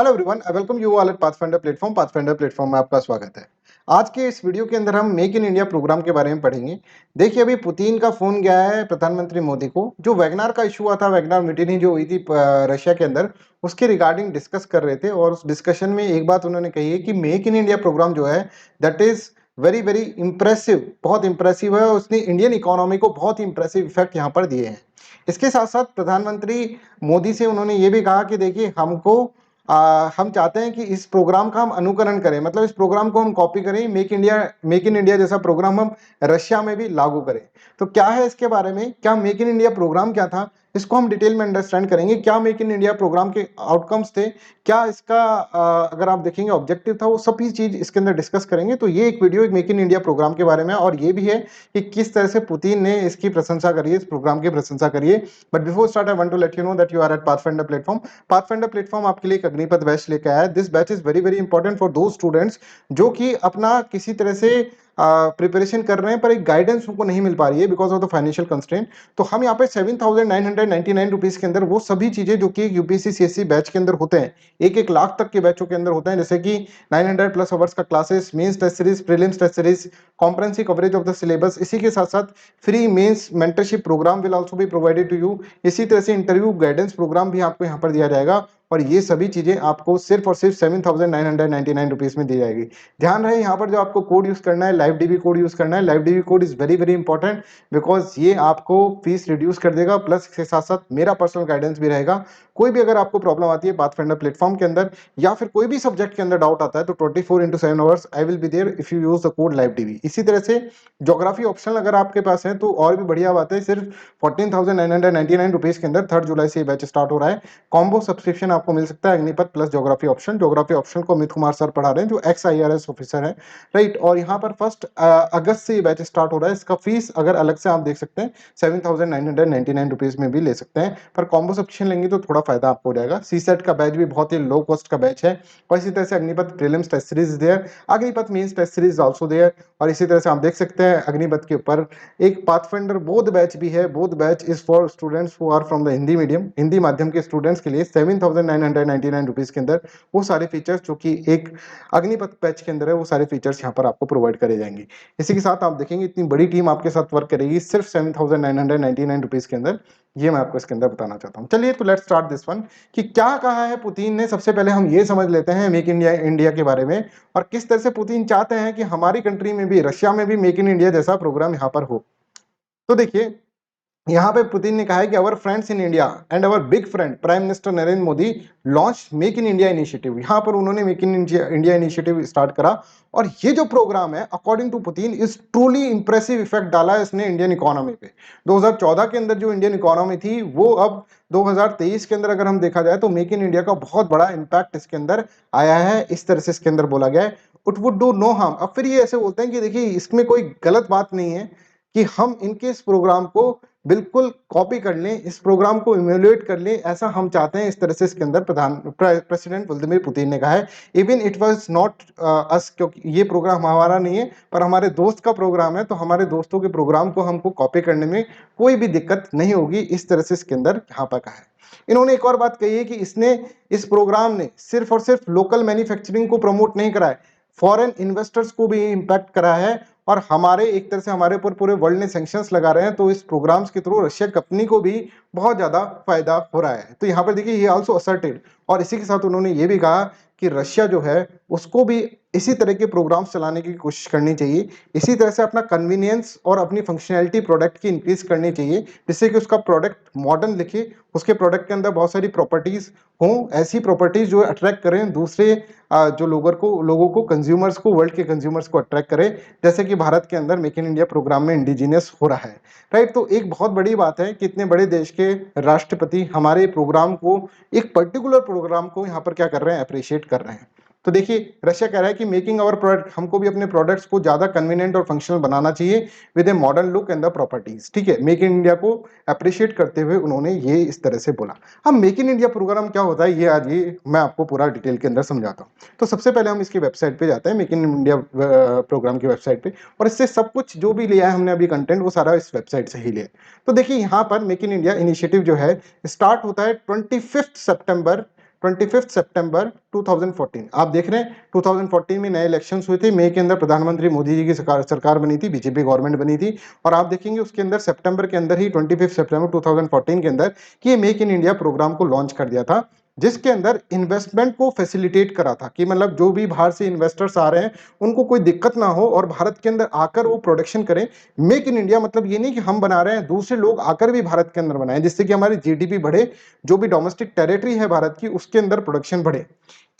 Hello everyone, I welcome you all at Pathfinder platform. Pathfinder platform में आपका स्वागत है। आज के इस वीडियो के अंदर हम मेक इन इंडिया प्रोग्राम के बारे में पढ़ेंगे। देखिए, अभी पुतिन का फोन गया है प्रधानमंत्री मोदी को। जो वैगनार का इशू हुआ था, वैगनार म्यूटिनी जो हुई थी रशिया के अंदर, उसके रिगार्डिंग डिस्कस कर रहे थे और उस डिस्कशन में एक बात उन्होंने कही है कि मेक इन इंडिया प्रोग्राम जो है that is very very impressive, बहुत इंप्रेसिव है और उसने इंडियन इकोनॉमी को बहुत ही इंप्रेसिव इफेक्ट यहाँ पर दिए हैं। इसके साथ साथ प्रधानमंत्री मोदी से उन्होंने ये भी कहा कि देखिए, हम चाहते हैं कि इस प्रोग्राम का हम अनुकरण करें, मतलब इस प्रोग्राम को हम कॉपी करें। मेक इन इंडिया जैसा प्रोग्राम हम रशिया में भी लागू करें। तो क्या है इसके बारे में, क्या मेक इन इंडिया प्रोग्राम क्या था, इसको हम डिटेल में अंडरस्टैंड करेंगे। क्या मेक इन इंडिया प्रोग्राम के आउटकम्स थे, क्या इसका अगर आप देखेंगे ऑब्जेक्टिव था, वो सभी चीज इसके अंदर डिस्कस करेंगे। तो ये एक video make in India program के बारे में, और ये भी है कि किस तरह से पुतिन ने इसकी प्रशंसा करी है, इस प्रोग्राम की प्रशंसा करी है। But before start I want to let you know that you are at Pathfinder platform. Pathfinder platform आपके लिए एक अग्निपथ बैच लेकर आया है। This batch is very very important for the students जो कि अपना किसी तरह से प्रिपरेशन कर रहे हैं, पर एक गाइडेंस उनको नहीं मिल पा रही है because of the financial constraint. तो हम यहाँ पे 7,999 रुपीज के अंदर वो सभी चीजें जो कि यूपीएससी सीएससी बैच के अंदर होते हैं, 1-1 लाख तक के बैचों के अंदर होते हैं, जैसे कि 900 प्लस आवर्स का classes, mains test series, prelims test series, comprehensive coverage of the syllabus. इसी के साथ साथ free mains mentorship program will also be provided to you. इसी तरह से इंटरव्यू गाइडेंस प्रोग्राम भी आपको यहाँ पर दिया जाएगा, और ये सभी चीजें आपको सिर्फ और सिर्फ 7,999 रुपीज में दी जाएगी। ध्यान रहे, यहाँ पर जो आपको कोड यूज करना है, लाइव डीबी कोड यूज करना है। Live dB code is very very important because ये आपको फीस रिड्यूस कर देगा, प्लस इसके साथ साथ मेरा पर्सनल गाइडेंस भी रहेगा। कोई भी अगर आपको प्रॉब्लम आती है पाथफाइंडर प्लेटफॉर्म के अंदर, या फिर कोई भी सब्जेक्ट के अंदर डाउट आता है, तो 24/7 hours I will be there if you use the code live DB. इसी तरह से ज्योग्राफी ऑप्शनल अगर आपके पास है तो और भी बढ़िया बात है। सिर्फ 14,999 रुपीज के अंदर 3 जुलाई से ये बैच स्टार्ट हो रहा है। कॉम्बो सब्सक्रिप्शन आपको मिल सकता है Agnipath plus geography option. Geography option को अमित कुमार सर पढ़ा रहे हैं, जो एक्स IRS ऑफिसर है, राइट। और यहाँ पर 1 अगस्त से ये बैच स्टार्ट हो रहा है। इसका फीस अगर अलग से आप देख सकते हैं 7,999 रुपीज में भी ले सकते हैं, पर कॉम्बो सब्सक्रिप्शन लेंगे तो थोड़ा फायदा आपको हो जाएगा। सीसेट का बैच भी बहुत ही लो कॉस्ट का बैच है, और इसी तरह से Agnipath prelims test series there, Agnipath mains test series also there. और इसी तरह से आप देख सकते हैं अग्निपथ के ऊपर एक पाथफाइंडर बोध बैच भी है। Bodh batch is for students who are from the Hindi medium, Hindi माध्यम के स्टूडेंट्स के लिए 7,999 रुपीज के अंदर वो सारे फीचर्स जो कि एक अग्निपथ बैच के अंदर है, वो सारे फीचर्स यहाँ पर आपको प्रोवाइड करे जाएंगे। इसी के साथ आप देखेंगे इतनी बड़ी टीम आपके साथ वर्क करेगी सिर्फ 7,999 रुपीज के अंदर। ये मैं आपको इसके अंदर बताना चाहता हूँ। चलिए, तो लेट्स स्टार्ट दिस वन कि क्या कहा है पुतिन ने। सबसे पहले हम ये समझ लेते हैं मेक इंडिया इंडिया के बारे में, और किस तरह से पुतिन चाहते हैं कि हमारी कंट्री में भी, रशिया में भी मेक इन इंडिया जैसा प्रोग्राम यहाँ पर हो। तो देखिए, यहाँ पे पुतिन ने कहा है कि our friends in India and our big friend prime minister Narendra Modi launch make in India initiative. यहाँ पर उन्होंने make in India initiative start करा, और ये जो प्रोग्राम है according to Putin is truly impressive effect डाला है इसने इंडियन इकोनॉमी पे। 2014 के अंदर जो इंडियन इकोनॉमी थी, वो अब 2023 के अंदर अगर हम देखा जाए तो मेक इन इंडिया का बहुत बड़ा इंपैक्ट इसके अंदर आया है। इस तरह से इसके अंदर बोला गया है, it would do no harm. अब फिर ये ऐसे बोलते हैं कि देखिए, इसमें कोई गलत बात नहीं है कि हम इनके इस प्रोग्राम को बिल्कुल कॉपी कर लें, इस प्रोग्राम को इम्यूलेट कर लें, ऐसा हम चाहते हैं। इस तरह से इसके अंदर प्रेसिडेंट व्लादिमीर पुतिन ने कहा है। Even it was not us, क्योंकि ये प्रोग्राम हमारा नहीं है, पर हमारे दोस्त का प्रोग्राम है, तो हमारे दोस्तों के प्रोग्राम को हमको कॉपी करने में कोई भी दिक्कत नहीं होगी। इस तरह से इसके अंदर यहाँ पर कहा है। इन्होंने एक और बात कही है कि इस प्रोग्राम ने सिर्फ और सिर्फ लोकल मैन्युफैक्चरिंग को प्रमोट नहीं करा है, फॉरेन इन्वेस्टर्स को भी इंपैक्ट करा है, और हमारे एक तरह से हमारे ऊपर पूरे वर्ल्ड ने सैंक्शंस लगा रहे हैं। तो इस प्रोग्राम्स के थ्रू रशिया कंपनी को भी बहुत ज्यादा फायदा हो रहा है। तो यहाँ पर देखिए, ये आल्सो असर्टेड। और इसी के साथ उन्होंने ये भी कहा कि रशिया जो है उसको भी इसी तरह के प्रोग्राम्स चलाने की कोशिश करनी चाहिए, इसी तरह से अपना कन्वीनियंस और अपनी फंक्शनैलिटी प्रोडक्ट की इंक्रीज करनी चाहिए, जिससे कि उसका प्रोडक्ट मॉडर्न दिखे, उसके प्रोडक्ट के अंदर बहुत सारी प्रॉपर्टीज हों, ऐसी प्रॉपर्टीज जो अट्रैक्ट करें दूसरे जो लोगों को कंज्यूमर्स को, वर्ल्ड के कंज्यूमर्स को अट्रैक्ट करें, जैसे कि भारत के अंदर मेक इन इंडिया प्रोग्राम में इंडिजिनियस हो रहा है, राइट। तो एक बहुत बड़ी बात है कि इतने बड़े देश के राष्ट्रपति हमारे प्रोग्राम को, एक पर्टिकुलर प्रोग्राम को यहाँ पर क्या कर रहे हैं, अप्रिशिएट कर रहे हैं। तो देखिए, रशिया कह रहा है कि मेकिंग आवर प्रोडक्ट, हमको भी अपने प्रोडक्ट्स को ज्यादा कन्वीनियंट और फंक्शनल बनाना चाहिए with a modern look and the properties. ठीक है, मेक इन इंडिया को अप्रिशिएट करते हुए उन्होंने ये इस तरह से बोला। हम मेक इन इंडिया प्रोग्राम क्या होता है, ये आज ये मैं आपको पूरा डिटेल के अंदर समझाता हूँ। तो सबसे पहले हम इसकी वेबसाइट पे जाते हैं, मेक इन इंडिया प्रोग्राम की वेबसाइट पे, और इससे सब कुछ जो भी लिया है हमने अभी कंटेंट, वो सारा इस वेबसाइट से ही लिया। तो देखिए, यहाँ पर मेक इन इंडिया इनिशिएटिव जो है स्टार्ट होता है 25 सितंबर 25 सितंबर 2014। आप देख रहे हैं 2014 में नए इलेक्शंस हुए थे, मई के अंदर प्रधानमंत्री मोदी जी की सरकार बनी थी, बीजेपी गवर्नमेंट बनी थी। और आप देखेंगे उसके अंदर सितंबर के अंदर ही 25 सितंबर 2014 के अंदर कि मेक इन इंडिया प्रोग्राम को लॉन्च कर दिया था, जिसके अंदर इन्वेस्टमेंट को फैसिलिटेट करा था कि मतलब जो भी बाहर से इन्वेस्टर्स आ रहे हैं उनको कोई दिक्कत ना हो और भारत के अंदर आकर वो प्रोडक्शन करें। मेक इन इंडिया मतलब ये नहीं कि हम बना रहे हैं, दूसरे लोग आकर भी भारत के अंदर बनाएं, जिससे कि हमारी जीडीपी बढ़े, जो भी डोमेस्टिक टेरिटरी है भारत की उसके अंदर प्रोडक्शन बढ़े।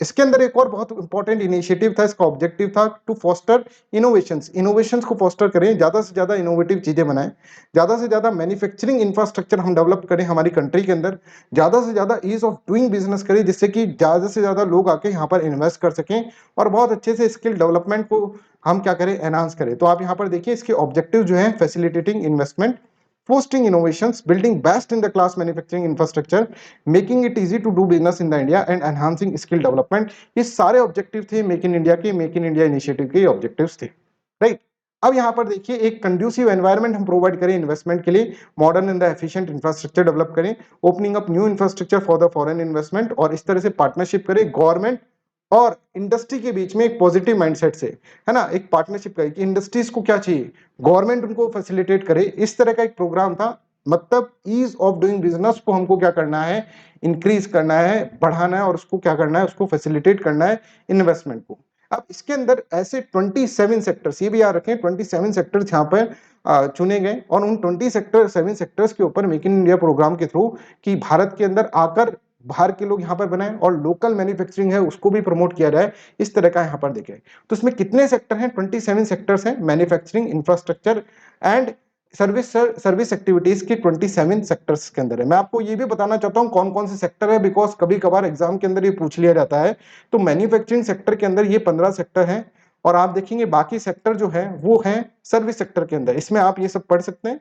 इसके अंदर एक और बहुत इंपॉर्टेंट इनिशिएटिव था, इसका ऑब्जेक्टिव था टू फोस्टर इनोवेशंस को फोस्टर करें, ज्यादा से ज्यादा इनोवेटिव चीजें बनाएं, ज्यादा से ज्यादा मैन्युफैक्चरिंग इंफ्रास्ट्रक्चर हम डेवलप करें हमारी कंट्री के अंदर, ज्यादा से ज्यादा ईज ऑफ डूइंग बिजनेस करें, जिससे कि ज्यादा से ज्यादा लोग आके यहाँ पर इन्वेस्ट कर सकें और बहुत अच्छे से स्किल डेवलपमेंट को हम क्या करें, एनहांस करें। तो आप यहाँ पर देखिए इसके ऑब्जेक्टिव जो है, facilitating investment, fostering innovations, building best in the class manufacturing infrastructure, making it easy to do business in the India and enhancing skill development। ये सारे ऑब्जेक्टिव थे मेक इन इंडिया के, मेक इन इंडिया इनिशिएटिव के objectives थे, right. अब यहाँ पर देखिए एक कंड्यूसिव एनवायरनमेंट हम प्रोवाइड करें इन्वेस्टमेंट के लिए, modern and the efficient infrastructure develop करें, opening up new infrastructure for the foreign investment, और इस तरह से पार्टनरशिप करें गवर्नमेंट और इंडस्ट्री के बीच में एक पॉजिटिव माइंडसेट से, है ना, एक पार्टनरशिप करें कि इंडस्ट्रीज को क्या चाहिए, गवर्नमेंट उनको फैसिलिटेट करे। इस तरह का एक प्रोग्राम था। मतलब ईज ऑफ डूइंग बिजनेस को हमको क्या करना है, इंक्रीज करना है, बढ़ाना है, और उसको क्या करना है, उसको फैसिलिटेट करना है इन्वेस्टमेंट को। अब इसके अंदर ऐसे 27 सेक्टर्स, ये भी याद रखें 27 सेक्टर्स यहाँ पर चुने गए, और उन 27 सेक्टर्स के ऊपर मेक इन इंडिया प्रोग्राम के थ्रू कि भारत के अंदर आकर बाहर के लोग यहाँ पर बनाए और लोकल मैन्युफैक्चरिंग है उसको भी प्रमोट किया जाए, इस तरह का यहाँ पर देखें। तो इसमें कितने सेक्टर हैं, 27 सेक्टर्स हैं, manufacturing, infrastructure and service activities के 27 सेक्टर्स के अंदर है। मैं आपको ये भी बताना चाहता हूँ कौन कौन से सेक्टर है, बिकॉज कभी कभार एग्जाम के अंदर ये पूछ लिया जाता है। तो मैन्युफैक्चरिंग सेक्टर के अंदर ये 15 सेक्टर हैं, और आप देखेंगे बाकी सेक्टर जो है वो है सर्विस सेक्टर के अंदर। इसमें आप ये सब पढ़ सकते हैं,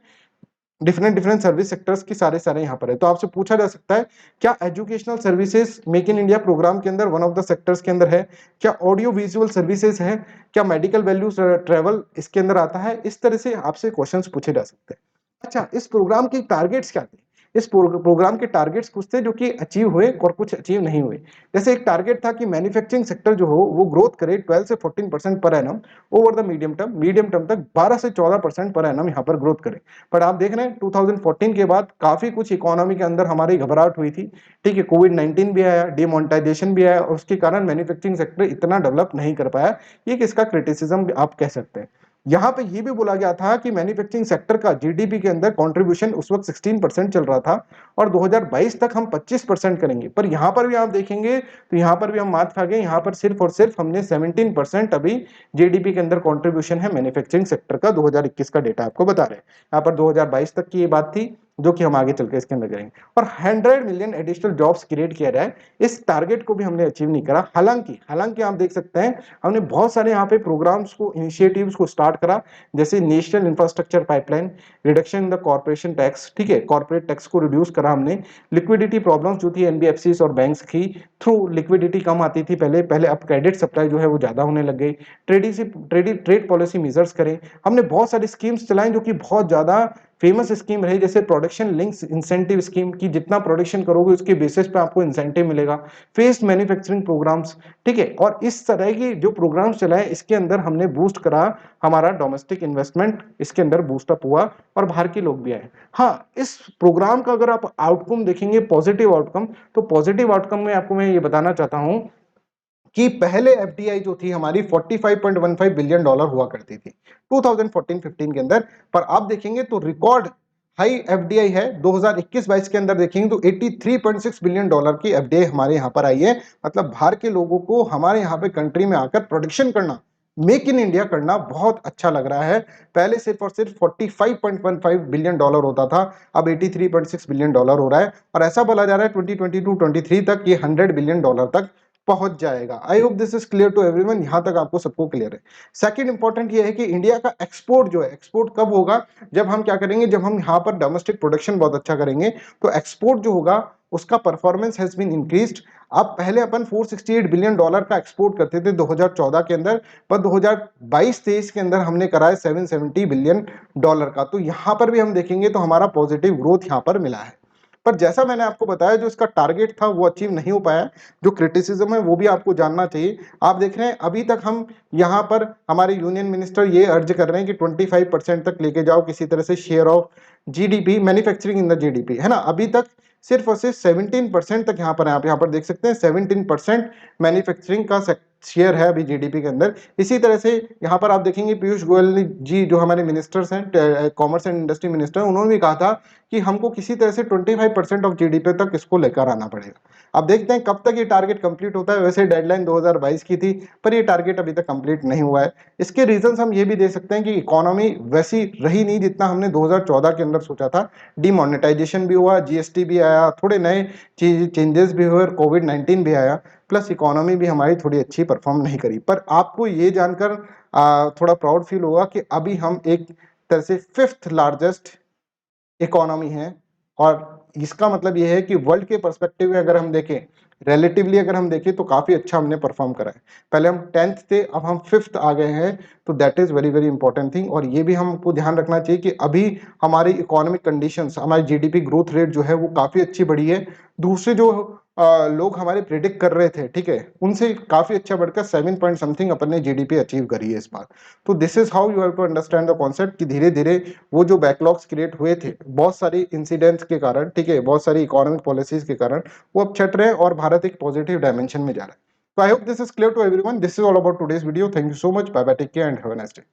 डिफरेंट डिफरेंट सर्विस सेक्टर्स की सारे सारे यहाँ पर है। तो आपसे पूछा जा सकता है क्या educational services make in India program के अंदर वन ऑफ द सेक्टर्स के अंदर है, क्या ऑडियो विजुअल सर्विसेज है, क्या मेडिकल वैल्यूज ट्रेवल इसके अंदर आता है। इस तरह से आपसे क्वेश्चंस पूछे जा सकते हैं। अच्छा, इस प्रोग्राम के टारगेट्स क्या थे, इस प्रोग्राम के टारगेट्स कुछ थे जो कि अचीव हुए और कुछ अचीव नहीं हुए। जैसे एक टारगेट था कि मैन्युफैक्चरिंग सेक्टर जो हो वो ग्रोथ करे 12 से 14% per annum over the medium term तक 12 से 14% पर एनम यहाँ पर ग्रोथ करे। पर आप देख रहे हैं 2014 के बाद काफी कुछ इकोनॉमी के अंदर हमारी घबराहट हुई थी, ठीक है, कोविड-19 भी आया, डिमोनेटाइजेशन भी आया, और उसके कारण मैन्युफैक्चरिंग सेक्टर इतना डेवलप नहीं कर पाया। ये किसका क्रिटिसिज्म आप कह सकते हैं। यहाँ पे ये भी बोला गया था कि मैन्युफैक्चरिंग सेक्टर का जीडीपी के अंदर कंट्रीब्यूशन उस वक्त 16% चल रहा था, और 2022 तक हम 25% करेंगे। पर यहाँ पर भी आप देखेंगे तो यहाँ पर भी हम मात खा गए, यहाँ पर सिर्फ और सिर्फ हमने 17% अभी जीडीपी के अंदर कंट्रीब्यूशन है मैन्युफैक्चरिंग सेक्टर का। 2021 का डेटा आपको बता रहे हैं। यहाँ पर 2022 तक की ये बात थी, जो कि हम आगे चल के इसके अंदर करेंगे। और 100 मिलियन एडिशनल जॉब्स क्रिएट किया जाए, इस टारगेट को भी हमने अचीव नहीं करा। हालांकि आप देख सकते हैं हमने बहुत सारे यहाँ पे प्रोग्राम्स को, इनिशिएटिव्स को स्टार्ट करा, जैसे national infrastructure pipeline, reduction in the corporation tax, ठीक है, कॉर्पोरेट टैक्स को रिड्यूस करा हमने। लिक्विडिटी प्रॉब्लम्स जो थी एनबीएफसीज और बैंक्स की, थ्रू लिक्विडिटी कम आती थी पहले अब क्रेडिट सप्लाई जो है वो ज्यादा होने लग गई। ट्रेड पॉलिसी मेजर्स करें हमने, बहुत सारी स्कीम्स चलाई जो कि बहुत ज्यादा फेमस स्कीम रही, जैसे प्रोडक्शन लिंक्स इंसेंटिव स्कीम की, जितना प्रोडक्शन करोगे उसके बेसिस पे आपको इंसेंटिव मिलेगा। फेस्ड मैन्युफैक्चरिंग प्रोग्राम्स, ठीक है, और इस तरह की जो प्रोग्राम्स चलाए इसके अंदर हमने बूस्ट करा हमारा डोमेस्टिक इन्वेस्टमेंट, इसके अंदर बूस्टअप हुआ और बाहर के लोग भी आए। हाँ, इस प्रोग्राम का अगर आप आउटकम देखेंगे, पॉजिटिव आउटकम, तो पॉजिटिव आउटकम में आपको मैं ये बताना चाहता हूं कि पहले एफडीआई जो थी हमारी 45.15 बिलियन डॉलर हुआ करती थी 2014-15 के अंदर, पर आप देखेंगे तो रिकॉर्ड हाई एफडीआई है 2021-22 के अंदर देखेंगे तो 83.6 बिलियन डॉलर की एफडीआई हमारे यहाँ पर आई है। मतलब बाहर के लोगों को हमारे यहाँ पे कंट्री में आकर प्रोडक्शन करना, मेक इन इंडिया करना बहुत अच्छा लग रहा है। पहले सिर्फ और सिर्फ 45.15 बिलियन डॉलर होता था, अब 83.6 बिलियन डॉलर हो रहा है, और ऐसा बोला जा रहा है 2022-23 तक ये 100 बिलियन डॉलर तक पहुंच जाएगा। I hope this is clear to everyone, यहां तक आपको सबको क्लियर है। सेकंड इंपॉर्टेंट ये है कि इंडिया का एक्सपोर्ट जो है, एक्सपोर्ट कब होगा, जब हम क्या करेंगे, जब हम यहाँ पर डोमेस्टिक प्रोडक्शन बहुत अच्छा करेंगे तो एक्सपोर्ट जो होगा उसका परफॉर्मेंस हैज बीन इंक्रीज्ड। अब पहले अपन 468 बिलियन डॉलर का एक्सपोर्ट करते थे 2014 के अंदर, पर 2022-23 के अंदर हमने कराया 770 बिलियन डॉलर का। तो यहां पर भी हम देखेंगे तो हमारा पॉजिटिव ग्रोथ यहां पर मिला है। पर जैसा मैंने आपको बताया जो इसका टारगेट था वो अचीव नहीं हो पाया। जो क्रिटिसिज्म है वो भी आपको जानना चाहिए। आप देख रहे हैं अभी तक हम यहाँ पर हमारे यूनियन मिनिस्टर ये अर्ज कर रहे हैं कि 25% तक लेके जाओ किसी तरह से share of GDP, manufacturing in the GDP, है ना। अभी तक सिर्फ और सिर्फ 17% तक यहाँ पर है। आप यहाँ पर देख सकते हैं 17% मैन्युफैक्चरिंग का शेयर है अभी जीडीपी के अंदर। इसी तरह से यहाँ पर आप देखेंगे पीयूष गोयल जी जो हमारे मिनिस्टर्स हैं, कॉमर्स एंड इंडस्ट्री मिनिस्टर, उन्होंने भी कहा था कि हमको किसी तरह से 25% ऑफ जीडीपी तक इसको लेकर आना पड़ेगा। अब देखते हैं कब तक ये टारगेट कंप्लीट होता है। वैसे डेडलाइन 2022 की थी, पर ये टारगेट अभी तक कंप्लीट नहीं हुआ है। इसके रीजंस हम ये भी दे सकते हैं कि इकोनॉमी वैसी रही नहीं जितना हमने 2014 के अंदर सोचा था। डिमोनेटाइजेशन भी हुआ, जीएसटी भी आया, थोड़े नए चेंजेस भी हुए और कोविड-19 भी आया, प्लस इकोनॉमी भी हमारी थोड़ी अच्छी परफॉर्म नहीं करी। पर आपको ये जानकर थोड़ा प्राउड फील होगा कि अभी हम एक तरह से 5th लार्जेस्ट इकोनॉमी है। और इसका मतलब ये है कि वर्ल्ड के पर्सपेक्टिव में अगर हम देखें, रिलेटिवली अगर हम देखें तो काफी अच्छा हमने परफॉर्म करा है। पहले हम 10th थे, अब हम 5th आ गए हैं, तो that is very very important thing. और ये भी हमको ध्यान रखना चाहिए कि अभी हमारी इकोनॉमिक कंडीशंस, हमारी जीडीपी ग्रोथ रेट जो है वो काफी अच्छी बढ़ी है। दूसरे जो लोग हमारे प्रिडिक्ट कर रहे थे, ठीक है, उनसे काफी अच्छा बढ़कर 7 पॉइंट समथिंग अपन ने जीडीपी अचीव करी है इस बार। तो this is how you have to understand the concept कि धीरे धीरे वो जो बैकलॉग्स क्रिएट हुए थे बहुत सारी इंसिडेंट्स के कारण, ठीक है, बहुत सारी इकोनॉमिक पॉलिसीज के कारण, वो अब छट रहे हैं और भारत एक पॉजिटिव डायमेंशन में जा रहा है। तो I hope this is clear to everyone. This is all about today's video. Thank you so much. Bye bye, take care and have a nice day.